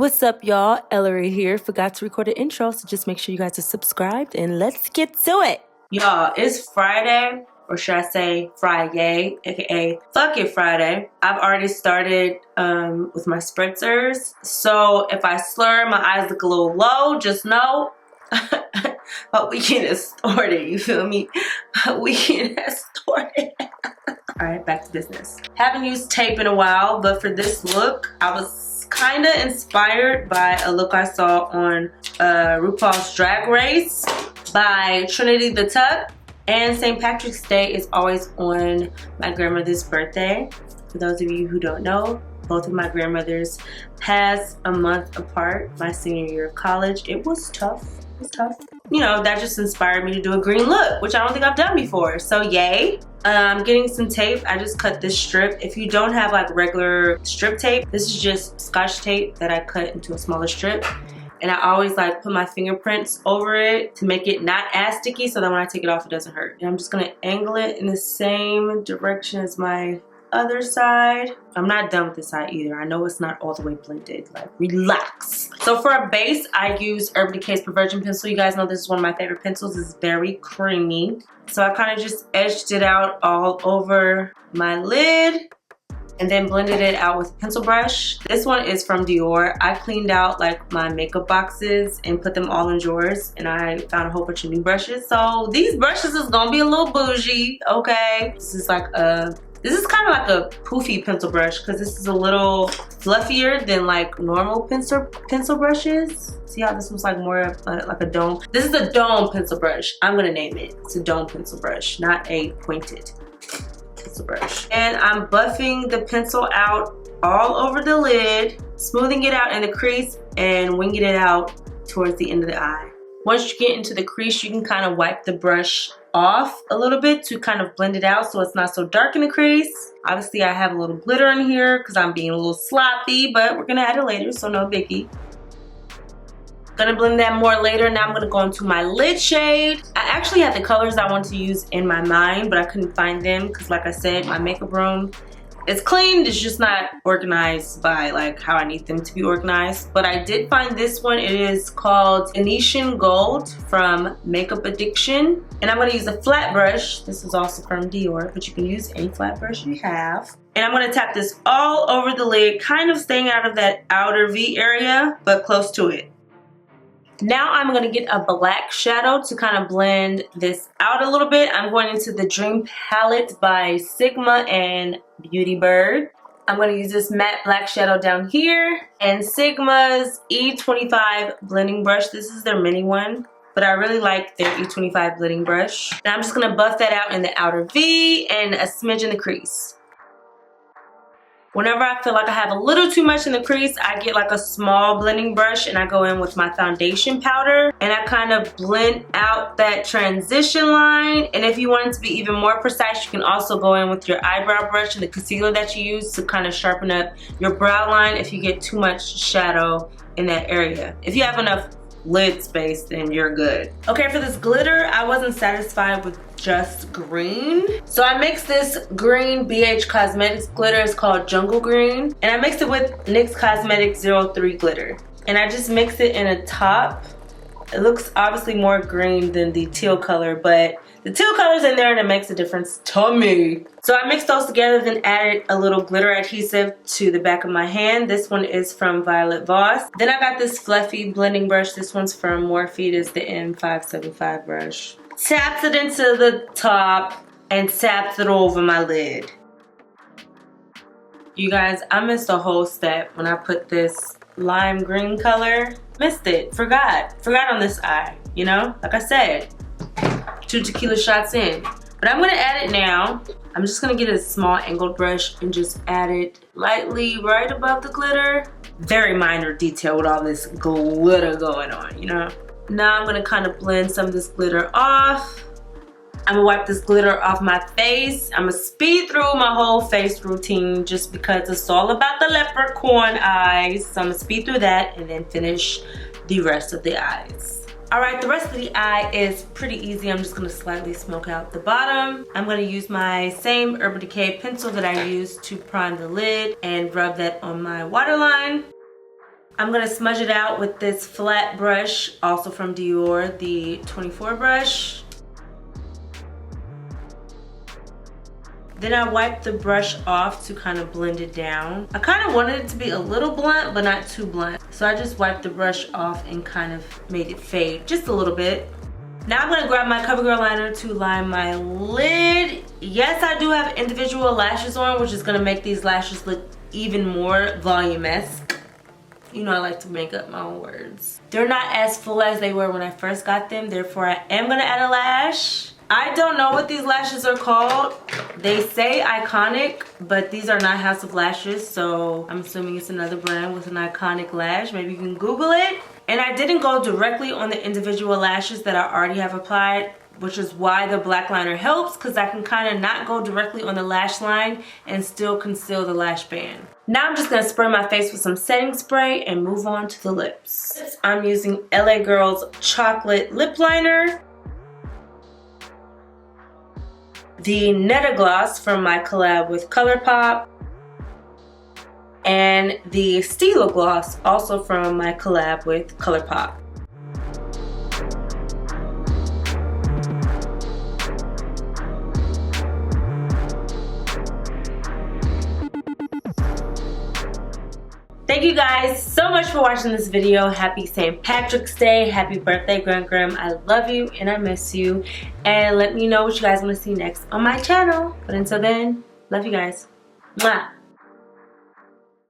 What's up, y'all? Ellarie here. Forgot to record an intro, so just make sure you guys are subscribed and let's get to it. Y'all, it's Friday, or should I say Friday, aka Fuck It Friday. I've already started with my spritzers, so if I slur, my eyes look a little low, just know my weekend is started, you feel me? My weekend has started. Alright, back to business. Haven't used tape in a while, but for this look, I was kind of inspired by a look I saw on RuPaul's Drag Race by Trinity the Tuck. And St. Patrick's Day is always on my grandmother's birthday. For those of you who don't know, both of my grandmothers passed a month apart my senior year of college. It was tough. It was tough. You know, that just inspired me to do a green look, which I don't think I've done before. So yay. I'm getting some tape. I just cut this strip. If you don't have like regular strip tape, this is just Scotch tape that I cut into a smaller strip. And I always like put my fingerprints over it to make it not as sticky so that when I take it off, it doesn't hurt. And I'm just gonna angle it in the same direction as my other side. I'm not done with this side either. I know it's not all the way blended, like relax. So for a base, I use Urban Decay's Perversion pencil. You guys know this is one of my favorite pencils. It's very creamy. So I kind of just edged it out all over my lid and then blended it out with a pencil brush. This one is from Dior. I cleaned out like my makeup boxes and put them all in drawers, and I found a whole bunch of new brushes. So these brushes is gonna be a little bougie, okay? This is kind of like a poofy pencil brush because this is a little fluffier than like normal pencil brushes. See how this was like more like a dome? This is a dome pencil brush. I'm gonna name it. It's a dome pencil brush, not a pointed pencil brush. And I'm buffing the pencil out all over the lid, smoothing it out in the crease and winging it out towards the end of the eye. Once you get into the crease, you can kind of wipe the brush off a little bit to kind of blend it out so it's not so dark in the crease. Obviously, I have a little glitter in here because I'm being a little sloppy, but we're gonna add it later, so no biggie. Gonna blend that more later. Now I'm gonna go into my lid shade. I actually had the colors I want to use in my mind, but I couldn't find them because, like I said, my makeup room it's clean, it's just not organized by like how I need them to be organized. But I did find this one. It is called Venetian Gold from Makeup Addiction. And I'm gonna use a flat brush. This is also from Dior, but you can use any flat brush you have. And I'm gonna tap this all over the lid, kind of staying out of that outer V area, but close to it. Now I'm gonna get a black shadow to kind of blend this out a little bit. I'm going into the Dream Palette by Sigma and Beauty Bird. I'm gonna use this matte black shadow down here and Sigma's E25 blending brush. This is their mini one, but I really like their E25 blending brush. Now I'm just gonna buff that out in the outer V and a smidge in the crease. Whenever I feel like I have a little too much in the crease, I get like a small blending brush and I go in with my foundation powder and I kind of blend out that transition line. And if you want it to be even more precise, you can also go in with your eyebrow brush and the concealer that you use to kind of sharpen up your brow line if you get too much shadow in that area. If you have enough lid space, then you're good. Okay, for this glitter, I wasn't satisfied with just green. So I mixed this green BH Cosmetics glitter. It's called Jungle Green. And I mixed it with NYX Cosmetics 03 glitter. And I just mixed it in a top. It looks obviously more green than the teal color, but the teal color's in there and it makes a difference to me. So I mixed those together, then added a little glitter adhesive to the back of my hand. This one is from Violet Voss. Then I got this fluffy blending brush. This one's from Morphe. It's the M575 brush. Tapped it into the top and tapped it over my lid. You guys, I missed a whole step when I put this lime green color. Missed it, forgot on this eye, you know, like I said, 2 tequila shots in. But I'm gonna add it now. I'm just gonna get a small angled brush and just add it lightly right above the glitter. Very minor detail with all this glitter going on, you know. Now I'm gonna kind of blend some of this glitter off. I'm gonna wipe this glitter off my face. I'm gonna speed through my whole face routine just because it's all about the leprechaun eyes. So I'm gonna speed through that and then finish the rest of the eyes. All right, the rest of the eye is pretty easy. I'm just gonna slightly smoke out the bottom. I'm gonna use my same Urban Decay pencil that I used to prime the lid and rub that on my waterline. I'm gonna smudge it out with this flat brush, also from Dior, the 24 brush. Then I wipe the brush off to kind of blend it down. I kind of wanted it to be a little blunt, but not too blunt. So I just wiped the brush off and kind of made it fade just a little bit. Now I'm gonna grab my CoverGirl liner to line my lid. Yes, I do have individual lashes on, which is gonna make these lashes look even more volume-esque. You know I like to make up my own words. They're not as full as they were when I first got them, therefore I am gonna add a lash. I don't know what these lashes are called. They say Iconic, but these are not House of Lashes, so I'm assuming it's another brand with an iconic lash. Maybe you can Google it. And I didn't go directly on the individual lashes that I already have applied, which is why the black liner helps, because I can kind of not go directly on the lash line and still conceal the lash band. Now I'm just going to spray my face with some setting spray and move on to the lips. I'm using LA Girl's Chocolate Lip Liner, the Netta Gloss from my collab with ColourPop, and the Stila Gloss, also from my collab with ColourPop. Thank you guys so much for watching this video. Happy St. Patrick's Day. Happy birthday, Graham. I love you and I miss you. And let me know what you guys want to see next on my channel. But until then, love you guys. Mwah.